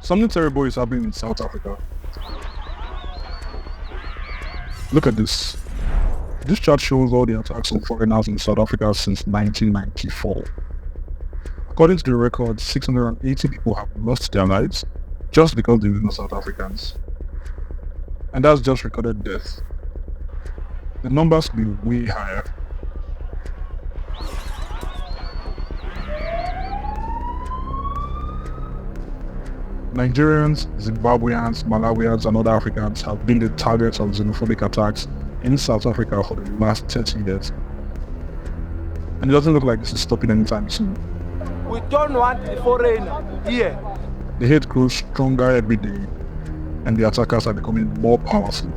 Something terrible is happening in South Africa. Look at this. This chart shows all the attacks on foreigners in South Africa since 1994. According to the record, 680 people have lost their lives just because they were not South Africans. And that's just recorded death. The numbers could be way higher. Nigerians, Zimbabweans, Malawians, and other Africans have been the targets of xenophobic attacks in South Africa for the last 30 years. And it doesn't look like this is stopping anytime soon. We don't want a foreigner here. The hate grows stronger every day, and the attackers are becoming more powerful.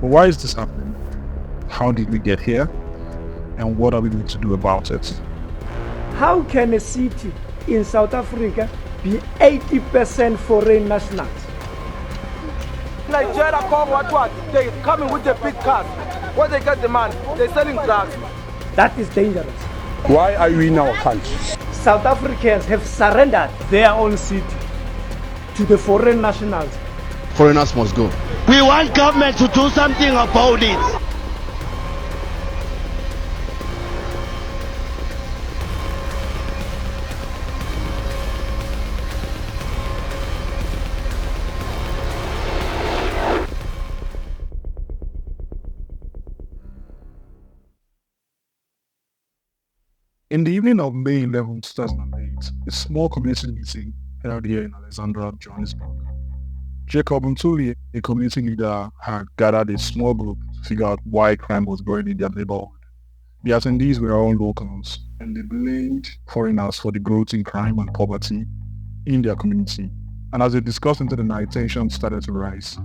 But why is this happening? How did we get here? And what are we going to do about it? How can a city in South Africa be 80% foreign nationals? Nigeria come what? They coming with the big cars. What they get the man? They're selling drugs. That is dangerous. Why are you in our country? South Africans have surrendered their own city to the foreign nationals. Foreigners must go. We want government to do something about it. In the evening of May 11, 2008, a small community meeting held here in Alexandra, Johannesburg. Jacob Mtuli, a community leader, had gathered a small group to figure out why crime was growing in their neighborhood. The attendees were all locals, and they blamed foreigners for the growth in crime and poverty in their community. And as they discussed into the night, tensions started to rise.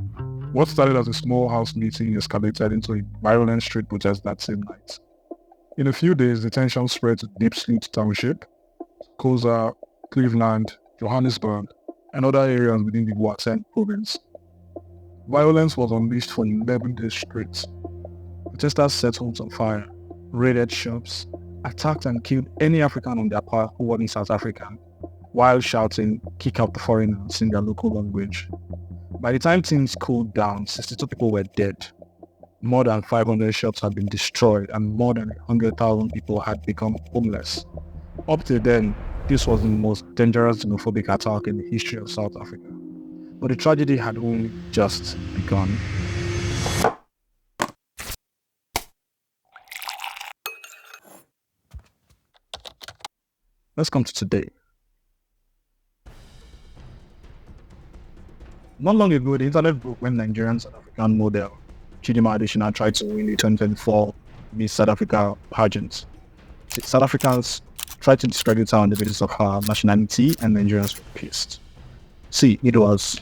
What started as a small house meeting escalated into a violent street protest that same night. In a few days, the tension spread to Diepsloot Township, Koza, Cleveland, Johannesburg, and other areas within the Guateng province. Violence was unleashed for 11 days straight. Protesters set homes on fire, raided shops, attacked and killed any African on their path who wasn't South African, while shouting, "Kick out the foreigners" in their local language. By the time things cooled down, 62 people were dead. More than 500 shops had been destroyed and more than 100,000 people had become homeless. Up till then, this was the most dangerous xenophobic attack in the history of South Africa. But the tragedy had only just begun. Let's come to today. Not long ago, the internet broke when Nigerian South African model Chidinma Adetshina tried to win the 2024 Miss South Africa pageant. South Africans tried to discredit her on the basis of her nationality, and Nigerians were pissed. See, it was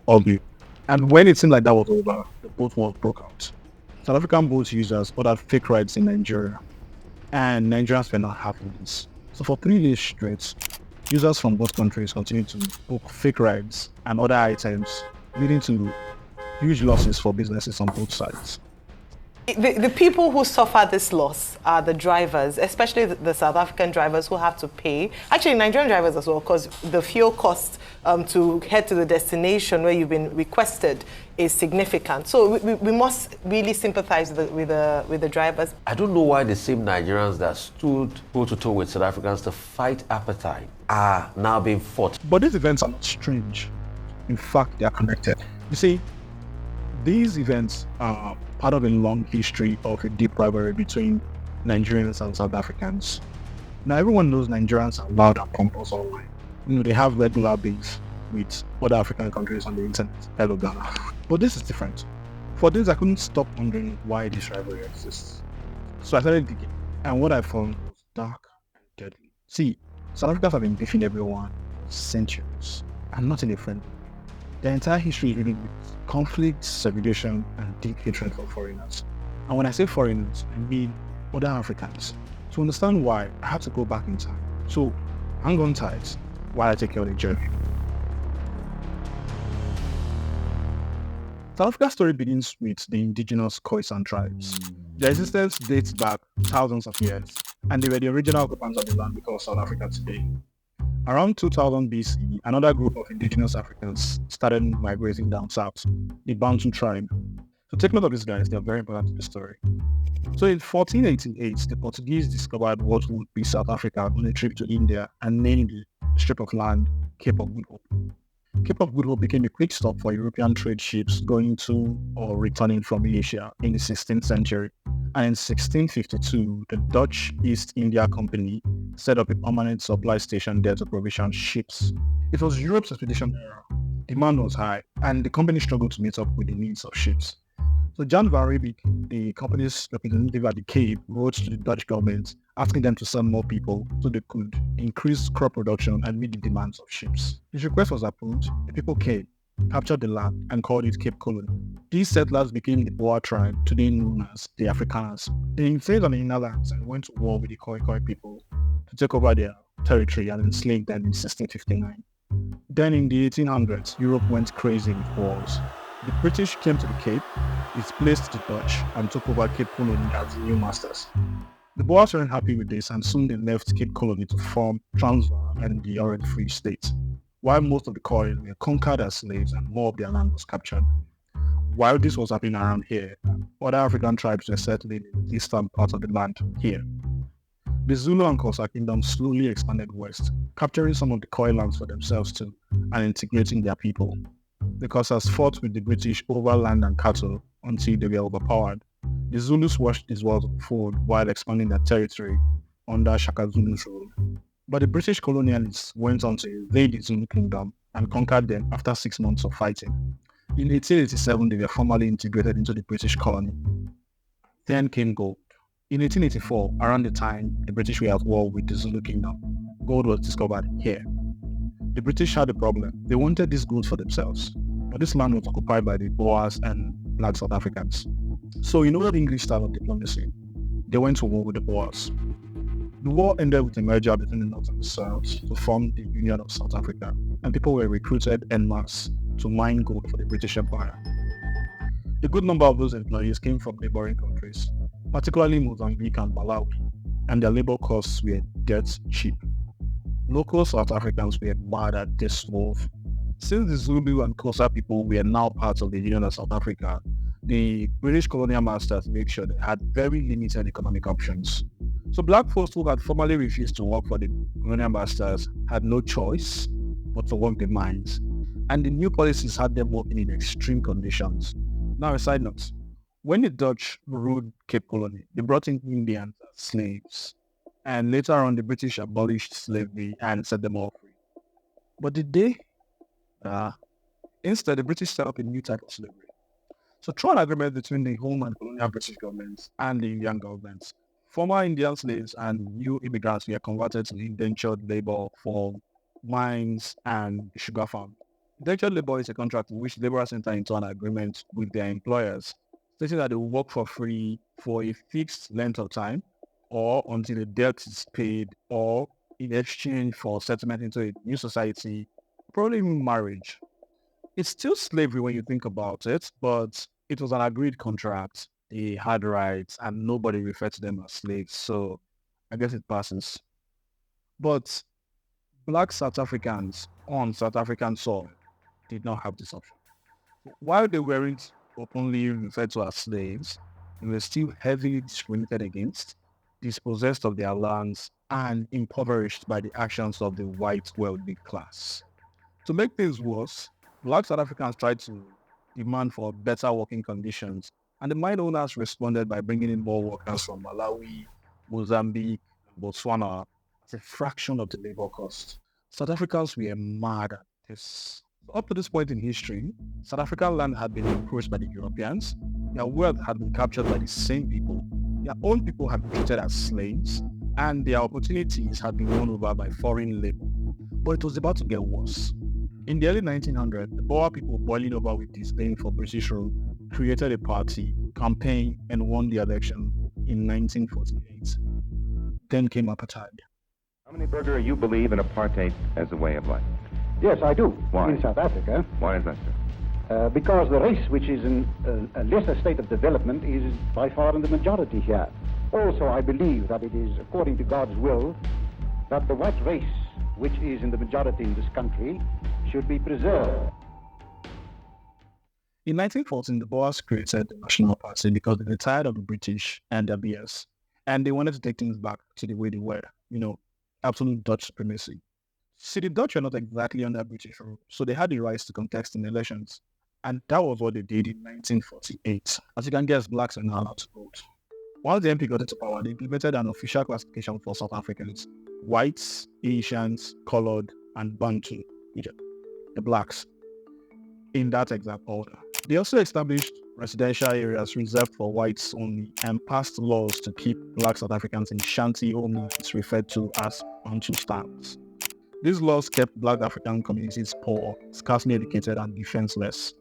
ugly. And when it seemed like that was over, the boat war broke out. South African boat users ordered fake rides in Nigeria, and Nigerians were not happy with this. So for 3 days straight, users from both countries continued to book fake rides and other items, leading to huge losses for businesses on both sides. The people who suffer this loss are the drivers, especially the South African drivers who have to pay. Actually, Nigerian drivers as well, because the fuel cost to head to the destination where you've been requested is significant. So we must really sympathize with the drivers. I don't know why the same Nigerians that stood toe-to-toe with South Africans to fight apartheid are now being fought. But these events are not strange. In fact, they are connected. You see, these events are part of a long history of a deep rivalry between Nigerians and South Africans. Now, everyone knows Nigerians are loud and pompous online. They have regular beefs with other African countries on the internet. Hello, Ghana. But this is different. For this, I couldn't stop wondering why this rivalry exists. So I started digging, and what I found was dark and deadly. See, South Africans have been beefing everyone for centuries, and not in a friendly way. Their entire history is really with conflict, segregation, and deep hatred for foreigners. And when I say foreigners, I mean other Africans. To understand why, I have to go back in time. So hang on tight while I take you on a journey. South Africa's story begins with the indigenous Khoisan tribes. Their existence dates back thousands of years, and they were the original occupants of the land we call South Africa today. Around 2000 BC, another group of indigenous Africans started migrating down south, the Bantu tribe. So take note of these guys, they're very important to the story. So in 1488, the Portuguese discovered what would be South Africa on a trip to India and named the strip of land Cape of Good Hope. Cape of Good Hope became a quick stop for European trade ships going to or returning from Asia in the 16th century. And in 1652, the Dutch East India Company set up a permanent supply station there to provision ships. It was Europe's expedition era. Demand was high, and the company struggled to meet up with the needs of ships. So Jan van Riebeeck, the company's representative at the Cape, wrote to the Dutch government asking them to send more people so they could increase crop production and meet the demands of ships. His request was approved. The people came, captured the land, and called it Cape Colony. These settlers became the Boer tribe, today known as the Afrikaners. They invaded on the Netherlands and went to war with the Khoi people to take over their territory and enslave them in 1659. Then in the 1800s, Europe went crazy with wars. The British came to the Cape, displaced the Dutch, and took over Cape Colony as the new masters. The Boers weren't happy with this, and soon they left Cape Colony to form Transvaal and the Orange Free State. While most of the Khoi were conquered as slaves and more of their land was captured. While this was happening around here, other African tribes were settling in the eastern part of the land here. The Zulu and Xhosa kingdoms slowly expanded west, capturing some of the Khoi lands for themselves too, and integrating their people. The Xhosas fought with the British over land and cattle until they were overpowered. The Zulus washed these walls of food while expanding their territory under Shaka Zulu's rule. But the British colonialists went on to invade the Zulu kingdom and conquered them after 6 months of fighting. In 1887, they were formally integrated into the British colony. Then came gold. In 1884, around the time the British were at war with the Zulu kingdom, gold was discovered here. The British had a problem. They wanted this gold for themselves, but this land was occupied by the Boers and black South Africans. So you know the English style of diplomacy. They went to war with the Boers. The war ended with a merger between the North and the South to form the Union of South Africa, and people were recruited en masse to mine gold for the British Empire. A good number of those employees came from neighboring countries, particularly Mozambique and Malawi, and their labor costs were dirt cheap. Local South Africans were mad at this move. Since the Zulu and Xhosa people were now part of the Union of South Africa, the British colonial masters made sure they had very limited economic options. So black folks who had formerly refused to work for the colonial masters had no choice but to work the mines. And the new policies had them working in extreme conditions. Now a side note, when the Dutch ruled Cape Colony, they brought in Indians as slaves. And later on, the British abolished slavery and set them all free. But did they? Instead, the British set up a new type of slavery. So through an agreement between the home and colonial British governments and the Indian governments, former Indian slaves and new immigrants were converted to indentured labor for mines and sugar farm. Indentured labor is a contract in which laborers enter into an agreement with their employers, stating that they will work for free for a fixed length of time, or until the debt is paid, or in exchange for settlement into a new society, probably even marriage. It's still slavery when you think about it, but it was an agreed contract. They had rights, and nobody referred to them as slaves, so I guess it passes. But black South Africans on South African soil did not have this option. While they weren't openly referred to as slaves, they were still heavily discriminated against, dispossessed of their lands, and impoverished by the actions of the white wealthy class. To make things worse, black South Africans tried to demand for better working conditions, and the mine owners responded by bringing in more workers from Malawi, Mozambique, and Botswana as a fraction of the labor cost. South Africans were mad at this. Up to this point in history, South African land had been encroached by the Europeans, their wealth had been captured by the same people, their own people had been treated as slaves, and their opportunities had been won over by foreign labor. But it was about to get worse. In the early 1900s, the Boer people, boiling over with disdain for British rule, created a party, campaigned, and won the election in 1948. Then came Apartheid. How many, Burger, you believe in apartheid as a way of life? Yes, I do. Why? In South Africa. Why is that, sir? Because the race, which is in a lesser state of development, is by far in the majority here. Also, I believe that it is according to God's will that the white race which is in the majority in this country, should be preserved. In 1914, the Boers created the National Party because they were tired of the British and their BS, and they wanted to take things back to the way they were, absolute Dutch supremacy. See, the Dutch were not exactly under British rule, so they had the rights to contest in elections, and that was what they did in 1948. As you can guess, blacks are not allowed to vote. Once the MP got into power, they implemented an official classification for South Africans: whites, Asians, colored, and Bantu, the blacks, in that exact order. They also established residential areas reserved for whites only and passed laws to keep black South Africans in shanty homelands referred to as Bantu stands. These laws kept black African communities poor, scarcely educated, and defenseless.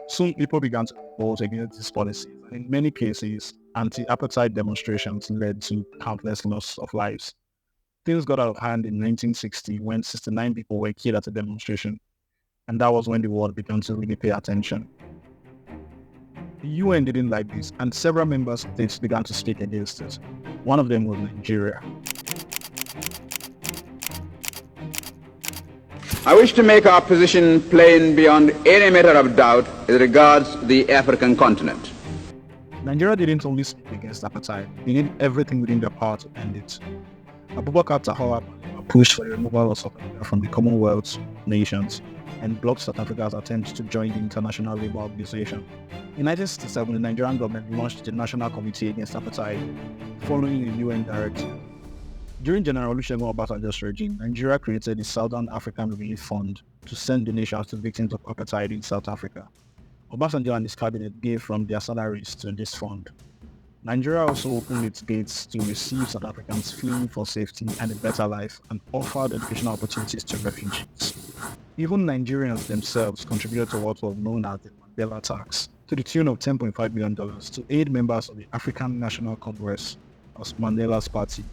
Soon people began to revolt against these policies, and in many cases, anti-apartheid demonstrations led to countless loss of lives. Things got out of hand in 1960 when 69 people were killed at a demonstration, and that was when the world began to really pay attention. The UN didn't like this, and several member states began to speak against it. One of them was Nigeria. I wish to make our position plain beyond any matter of doubt as regards the African continent. Nigeria didn't only speak against apartheid, they did everything within their power to end it. Abubakar Tafawa pushed for the removal of South Africa from the Commonwealth nations and blocked South Africa's attempts to join the International Labour Organization. In 1967, the Nigerian government launched the National Committee Against Apartheid, following a UN directive. During General Olusegun Obasanjo's regime, Nigeria created the Southern African Relief Fund to send donations to victims of apartheid in South Africa. Obasanjo and his cabinet gave from their salaries to this fund. Nigeria also opened its gates to receive South Africans fleeing for safety and a better life and offered educational opportunities to refugees. Even Nigerians themselves contributed to what was known as the Mandela tax, to the tune of $10.5 million to aid members of the African National Congress, as Mandela's party.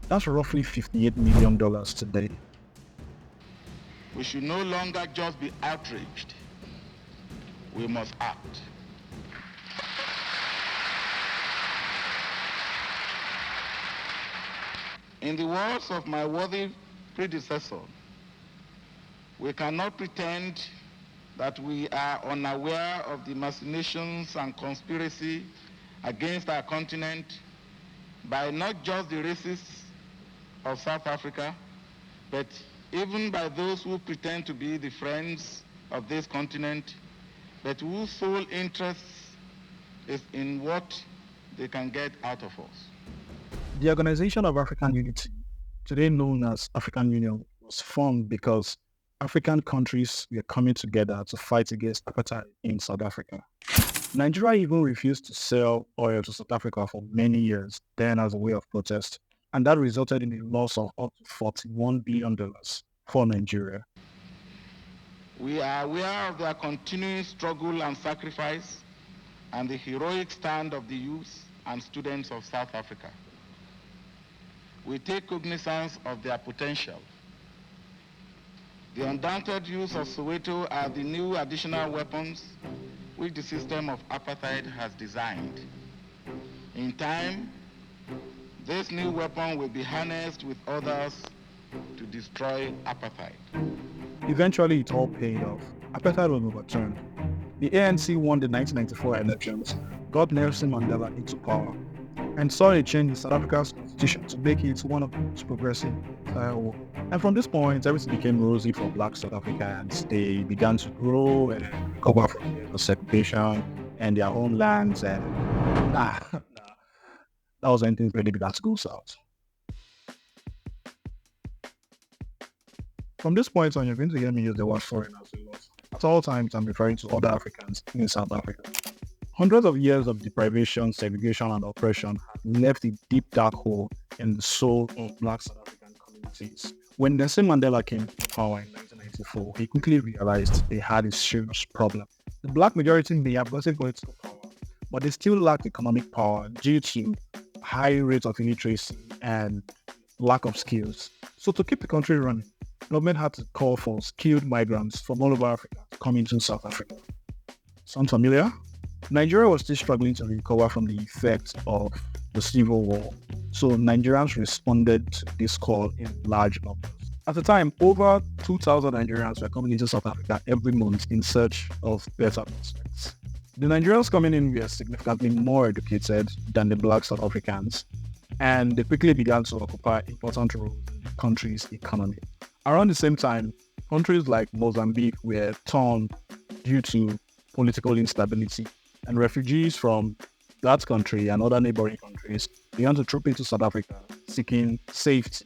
That's roughly $58 million today. We should no longer just be outraged. We must act. In the words of my worthy predecessor, we cannot pretend that we are unaware of the machinations and conspiracy against our continent by not just the racists of South Africa, but even by those who pretend to be the friends of this continent, but whose sole interest is in what they can get out of us. The Organization of African Unity, today known as African Union, was formed because African countries were coming together to fight against apartheid in South Africa. Nigeria even refused to sell oil to South Africa for many years, then as a way of protest, and that resulted in a loss of up to $41 billion for Nigeria. We are aware of their continuing struggle and sacrifice and the heroic stand of the youth and students of South Africa. We take cognizance of their potential. The undaunted use of Soweto are the new additional weapons which the system of apartheid has designed. In time, this new weapon will be harnessed with others to destroy apartheid. Eventually, it all paid off. Apartheid was overturned. The ANC won the 1994 elections, got Nelson Mandela into power, and saw a change in South Africa's constitution to make it one of the most progressive in the entire world. And from this point, everything became rosy for black South Africans. They began to grow and recover from their segregation and their own lands, and that was when things really began to go south. From this point on, you're going to hear me use the word foreigners a lot. At all times, I'm referring to other Africans in South Africa. Hundreds of years of deprivation, segregation, and oppression have left a deep dark hole in the soul of black South African communities. When Nelson Mandela came to power in 1994, he quickly realized they had a serious problem. The black majority may have gotten political power, but they still lack economic power due to high rates of illiteracy and lack of skills. So to keep the country running, the government had to call for skilled migrants from all over Africa to come into South Africa. Sound familiar? Nigeria was still struggling to recover from the effects of the civil war, so Nigerians responded to this call in large numbers. At the time, over 2,000 Nigerians were coming into South Africa every month in search of better prospects. The Nigerians coming in were significantly more educated than the black South Africans, and they quickly began to occupy important roles in the country's economy. Around the same time, countries like Mozambique were torn due to political instability, and refugees from that country and other neighboring countries began to troop into South Africa seeking safety.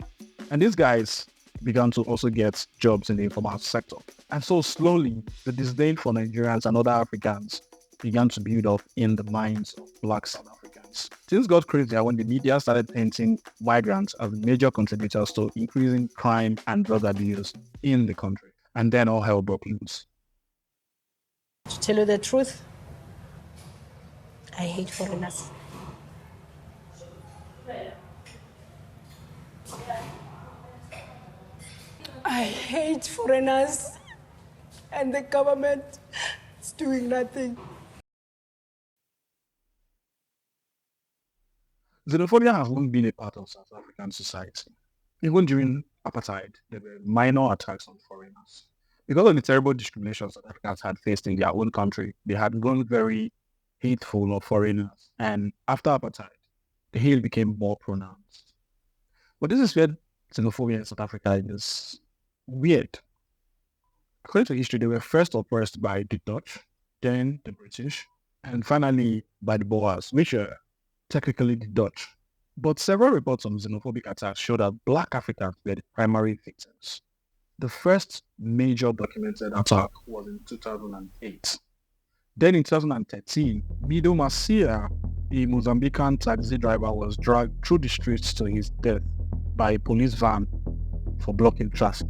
And these guys began to also get jobs in the informal sector. And so slowly, the disdain for Nigerians and other Africans began to build up in the minds of black South Africans. Things got crazier when the media started painting migrants as major contributors to increasing crime and drug abuse in the country. And then all hell broke loose. To tell you the truth, I hate foreigners. I hate foreigners, and the government is doing nothing. Xenophobia has long been a part of South African society. Even during apartheid, there were minor attacks on foreigners. Because of the terrible discrimination South Africans had faced in their own country, they had grown very hateful of foreigners. And after apartheid, the hate became more pronounced. But this is where xenophobia in South Africa is weird. According to history, they were first oppressed by the Dutch, then the British, and finally by the Boers, which are technically the Dutch. But several reports on xenophobic attacks show that black Africans were the primary victims. The first major documented attack was in 2008. Then in 2013, Mido Masia, a Mozambican taxi driver, was dragged through the streets to his death by a police van for blocking traffic.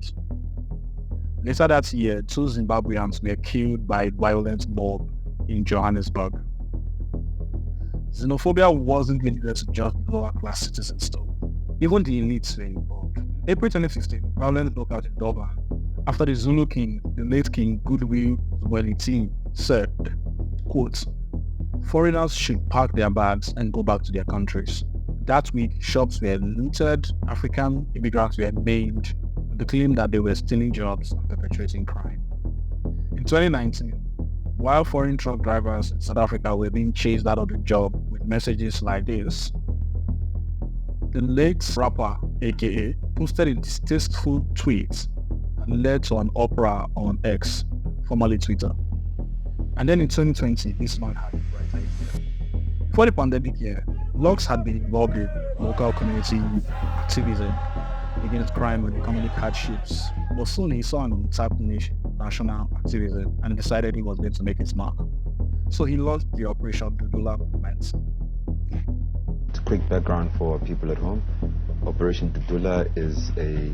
Later that year, 2 Zimbabweans were killed by a violent mob in Johannesburg. Xenophobia wasn't limited to just lower class citizens though. Even the elites were involved. April 2016, violence broke out in Durban after the Zulu king, the late King Goodwill Zwelithini, said, quote, "Foreigners should pack their bags and go back to their countries." That week, shops were looted, African immigrants were maimed, with the claim that they were stealing jobs and perpetrating crime. In 2019, while foreign truck drivers in South Africa were being chased out of the job with messages like this, the late rapper, aka, posted a distasteful tweet that led to an uproar on X, formerly Twitter. And then in 2020, this man had a bright idea. Before the pandemic year, Lux had been involved in local community activism against crime and economic hardships, but soon he saw an untapped niche in national activism and decided he was going to make his mark. So he launched the Operation Dudula movement. Quick background for people at home. Operation Dudula is a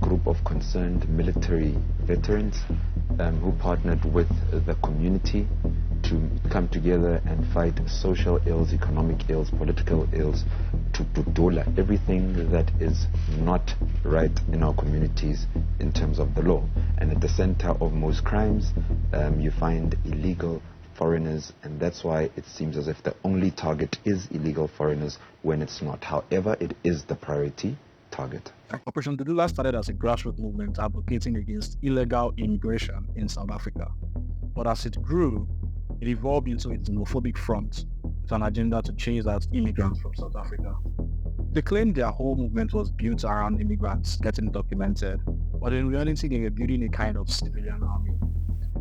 group of concerned military veterans who partnered with the community to come together and fight social ills, economic ills, political ills, to Dudula, everything that is not right in our communities in terms of the law. And at the center of most crimes, you find illegal foreigners, and that's why it seems as if the only target is illegal foreigners when it's not. However, it is the priority target. Operation Dudula started as a grassroots movement advocating against illegal immigration in South Africa. But as it grew, it evolved into a xenophobic front with an agenda to chase out immigrants from South Africa. They claimed their whole movement was built around immigrants getting documented, but in reality they were building a kind of civilian army.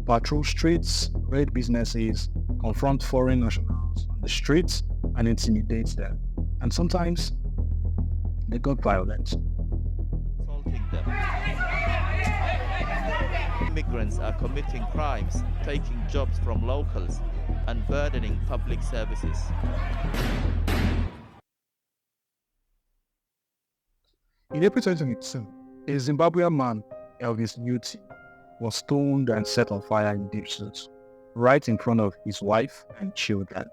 Patrol streets, raid businesses, confront foreign nationals on the streets and intimidate them. And sometimes they got violent. Immigrants are committing crimes, taking jobs from locals, and burdening public services. In April 2022, a Zimbabwean man, Elvis Newton, was stoned and set on fire in deep suit, right in front of his wife and children.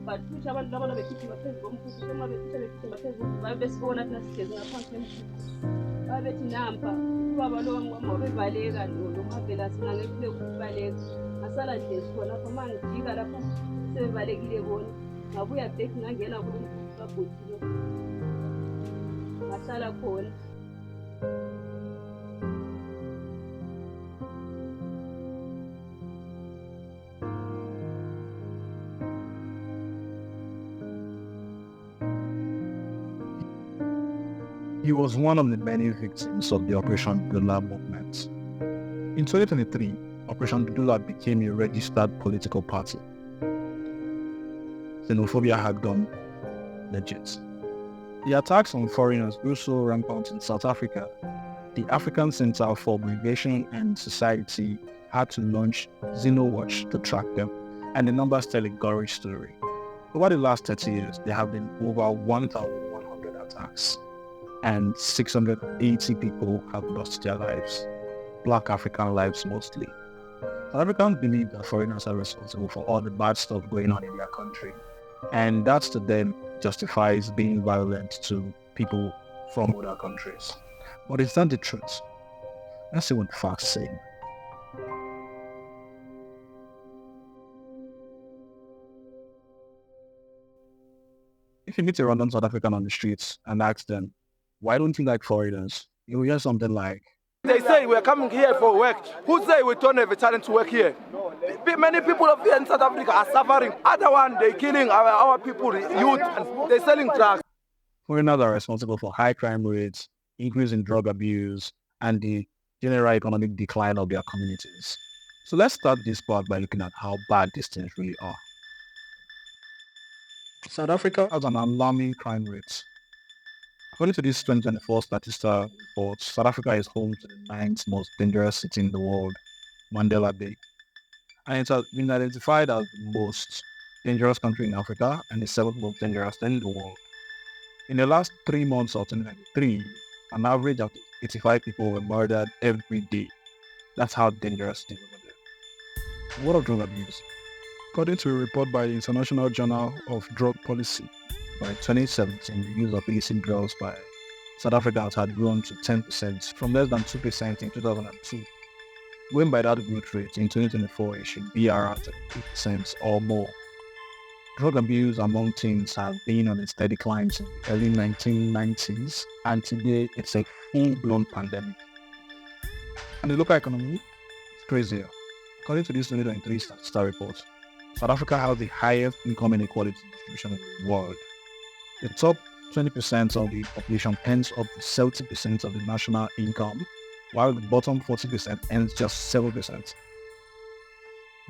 but futhi abantu laba begijima phezulu komkhukhu uma begijima phezulu babe besibona thina sihlezi ngaphansi komkhukhu babethi nampa ubaba lo wabevaleka lo mavela sina ngekule ukubaleka ngasala hlezi khona lapho mangijika lapho sebevalekile bona ngabuya back ngangena kulomkhukhu kabhotilo ngahlala khona. He was one of the many victims of the Operation Dula movement. In 2023, Operation Dula became a registered political party. Xenophobia had gone legit. The attacks on foreigners grew so rampant in South Africa, the African Center for Migration and Society had to launch Xenowatch to track them, and the numbers tell a gory story. Over the last 30 years, there have been over 1,100 attacks, and 680 people have lost their lives, Black African lives mostly. South Africans believe that foreigners are responsible for all the bad stuff going on in their country, and that to them justifies being violent to people from other countries. But is that the truth? Let's see what the facts say. If you meet a random South African on the streets and ask them, why don't you like foreigners? You'll hear something like, they say we're coming here for work. Who say we don't have a talent to work here? Many people of here in South Africa are suffering. Other one, they're killing our people, youth, and they're selling drugs. Foreigners are responsible for high crime rates, increase in drug abuse, and the general economic decline of their communities. So let's start this part by looking at how bad these things really are. South Africa has an alarming crime rate. According to this 2024 Statista report, South Africa is home to the 9th most dangerous city in the world, Mandela Bay. And it has been identified as the most dangerous country in Africa and the 7th most dangerous in the world. In the last 3 months of 2023, an average of 85 people were murdered every day. That's how dangerous it is over there. What of drug abuse? According to a report by the International Journal of Drug Policy, by 2017, the use of illicit drugs by South Africans had grown to 10% from less than 2% in 2002. Going by that growth rate, in 2024, it should be around 8% or more. Drug abuse among teens has been on a steady climb since the early 1990s, and today it's a full-blown pandemic. And the local economy is crazier. According to this 2023 Statista report, South Africa has the highest income inequality distribution in the world. The top 20% of the population earns up to 70% of the national income, while the bottom 40% earns just 7%.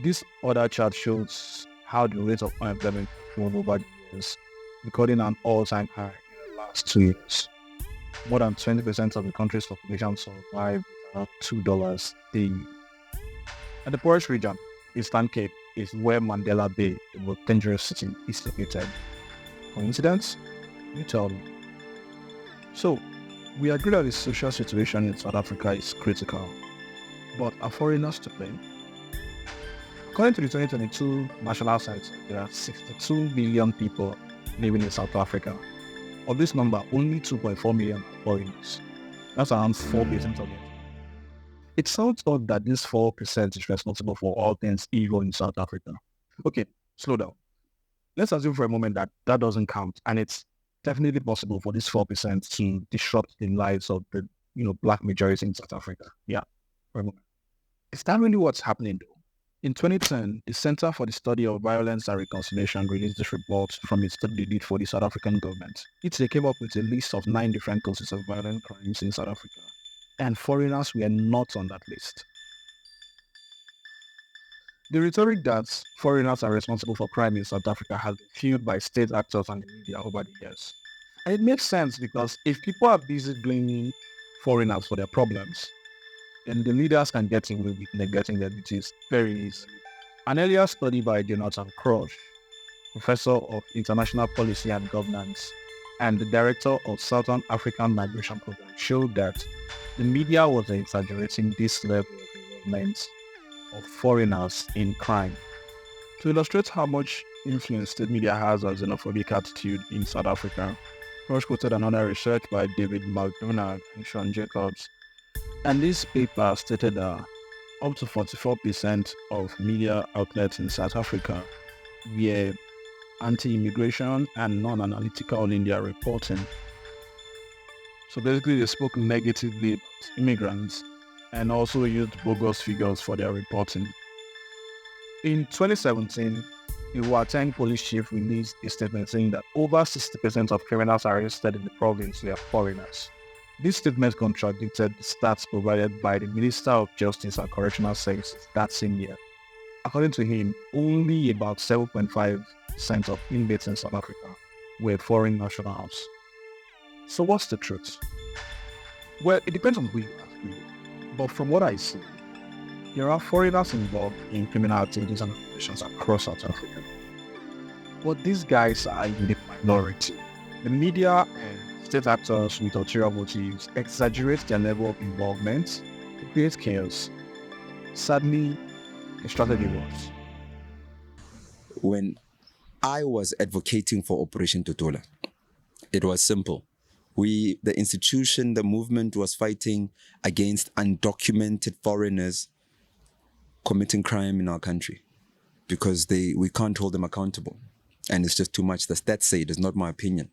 This other chart shows how the rate of unemployment has grown over the years, recording an all-time high in the last 2 years. More than 20% of the country's population survive without $2 daily. And the poorest region, Eastern Cape, is where Mandela Bay, the most dangerous city, is located. Coincidence? You tell me. So, we agree that the social situation in South Africa is critical, but are foreigners to blame? According to the 2022 National Census, there are 62 million people living in South Africa. Of this number, only 2.4 million are foreigners. That's around 4% of it. It sounds odd that this 4% is responsible for all things evil in South Africa. Okay, slow down. Let's assume for a moment that that doesn't count, and it's definitely possible for this 4% to disrupt the lives of the Black majority in South Africa. Yeah, for a moment. Is that really what's happening though? In 2010, the Center for the Study of Violence and Reconciliation released this report from its study they did for the South African government. They came up with a list of 9 different causes of violent crimes in South Africa, and foreigners were not on that list. The rhetoric that foreigners are responsible for crime in South Africa has been fueled by state actors and the media over the years. And it makes sense because if people are busy blaming foreigners for their problems, then the leaders can get away with neglecting their duties very easily. An earlier study by Jonathan Crush, professor of international policy and governance and the director of Southern African Migration Program, showed that the media was exaggerating this level of involvement of foreigners in crime. To illustrate how much influence state media has on xenophobic attitude in South Africa. Rush quoted another research by David McDonald and Sean Jacobs. And this paper stated that up to 44% of media outlets in South Africa were anti-immigration and non-analytical in their reporting. So basically they spoke negatively about immigrants and also used bogus figures for their reporting. In 2017, the Guateng police chief released a statement saying that over 60% of criminals arrested in the province were foreigners. This statement contradicted the stats provided by the Minister of Justice and Correctional Services that same year. According to him, only about 7.5% of inmates in South Africa were foreign nationals. So what's the truth? Well, it depends on who you ask. But from what I see, there are foreigners involved in criminal activities and operations across South Africa. But these guys are in the minority. The media and state actors with ulterior motives exaggerate their level of involvement to create chaos. Sadly, the strategy works. When I was advocating for Operation Tutola, it was simple. The institution, the movement was fighting against undocumented foreigners committing crime in our country because we can't hold them accountable. And it's just too much. The stats say it is not my opinion.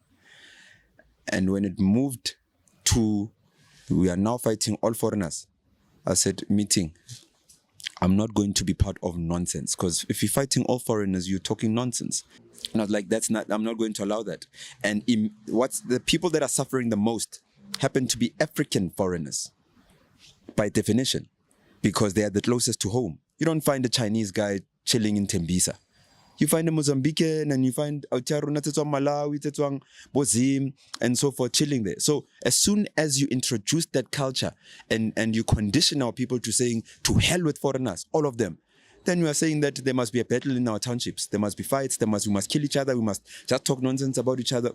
And when it moved to, we are now fighting all foreigners, I said, meeting, I'm not going to be part of nonsense, because if you're fighting all foreigners, you're talking nonsense. And I was like, I'm not going to allow that. And what's the people that are suffering the most happen to be African foreigners, by definition, because they are the closest to home. You don't find a Chinese guy chilling in Tembisa. You find a Mozambican and you find Aotearoa Tetsuang Malawi, Tetsuang Bozim, and so forth chilling there. So as soon as you introduce that culture and you condition our people to saying, to hell with foreigners, all of them, then we are saying that there must be a battle in our townships. There must be fights. We must kill each other. We must just talk nonsense about each other.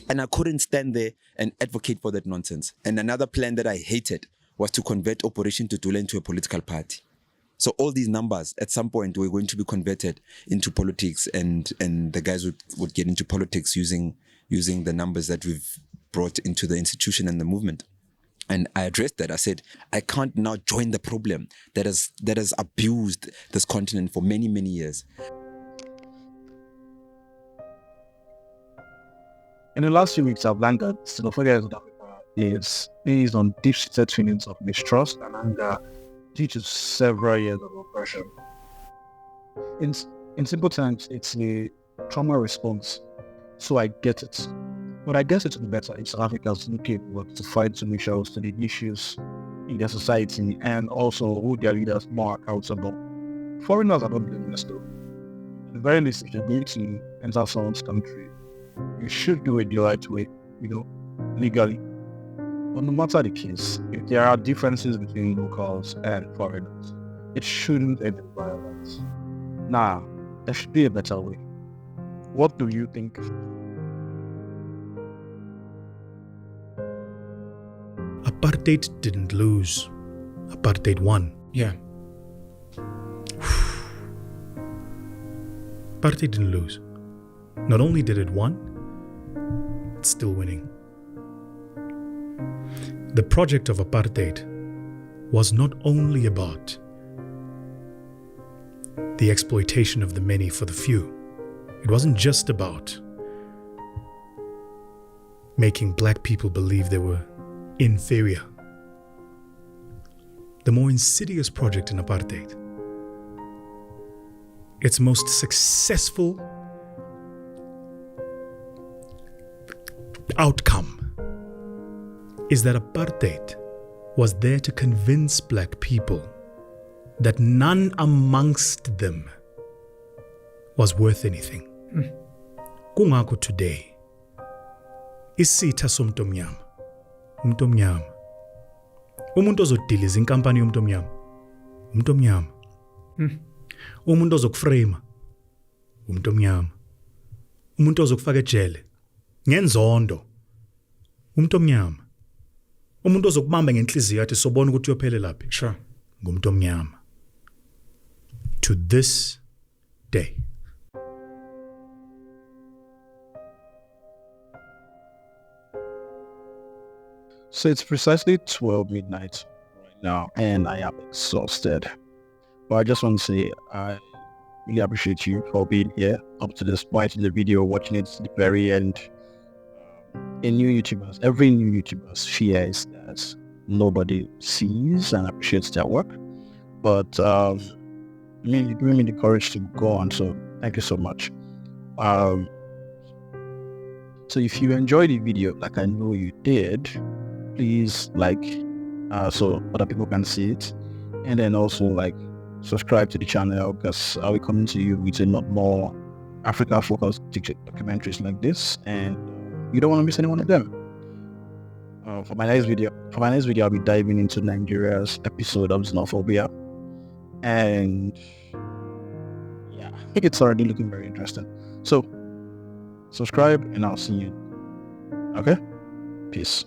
And I couldn't stand there and advocate for that nonsense. And another plan that I hated was to convert Operation Tutola into a political party. So all these numbers, at some point, were going to be converted into politics, and the guys would get into politics using the numbers that we've brought into the institution and the movement. And I addressed that. I said, I can't now join the problem that has abused this continent for many, many years. In the last few weeks, I've learned that xenophobia in South Africa is based on deep-seated feelings of mistrust and anger due to several years of oppression. In simple terms, it's a trauma response. So I get it. But I guess it's better if South Africans looking to find solutions to the issues in their society and also hold their leaders more accountable. Foreigners are not blameless though. At the very least, if you're going to enter someone's country, you should do it the right way, legally. But no matter the case, if there are differences between locals and foreigners, it shouldn't end in violence. Nah, there should be a better way. What do you think? Apartheid didn't lose. Apartheid won. Yeah. Apartheid didn't lose. Not only did it win, it's still winning. The project of apartheid was not only about the exploitation of the many for the few. It wasn't just about making black people believe they were inferior. The more insidious project in apartheid, its most successful outcome, is that apartheid was there to convince black people that none amongst them was worth anything. Kungako today, isitha somuntu omnyama, umuntu omnyama, umuntu ozodiliza inkampani yomuntu omnyama, umuntu omnyama, umuntu ozokuframe, umuntu omnyama, umuntu ozokufaka ejele ngenzondo, umuntu omnyama, umuntu ozokubamba ngenhliziyo athi sobona ukuthi uyophele laphi, sure, ngumuntu omnyama. To this day. So it's precisely 12 midnight right now, and I am exhausted. But I just want to say I really appreciate you for being here up to this point in the video, watching it to the very end. In every new YouTuber's fear is that nobody sees and appreciates their work. But you gave me the courage to go on, so thank you so much. So if you enjoyed the video, like I know you did, please like so other people can see it, and then also like subscribe to the channel, because I'll be coming to you with a lot more Africa focused documentaries like this, and you don't want to miss any one of them. For my next video, I'll be diving into Nigeria's episode of Xenophobia, and yeah, it's already looking very interesting. So subscribe, and I'll see you. Okay, peace.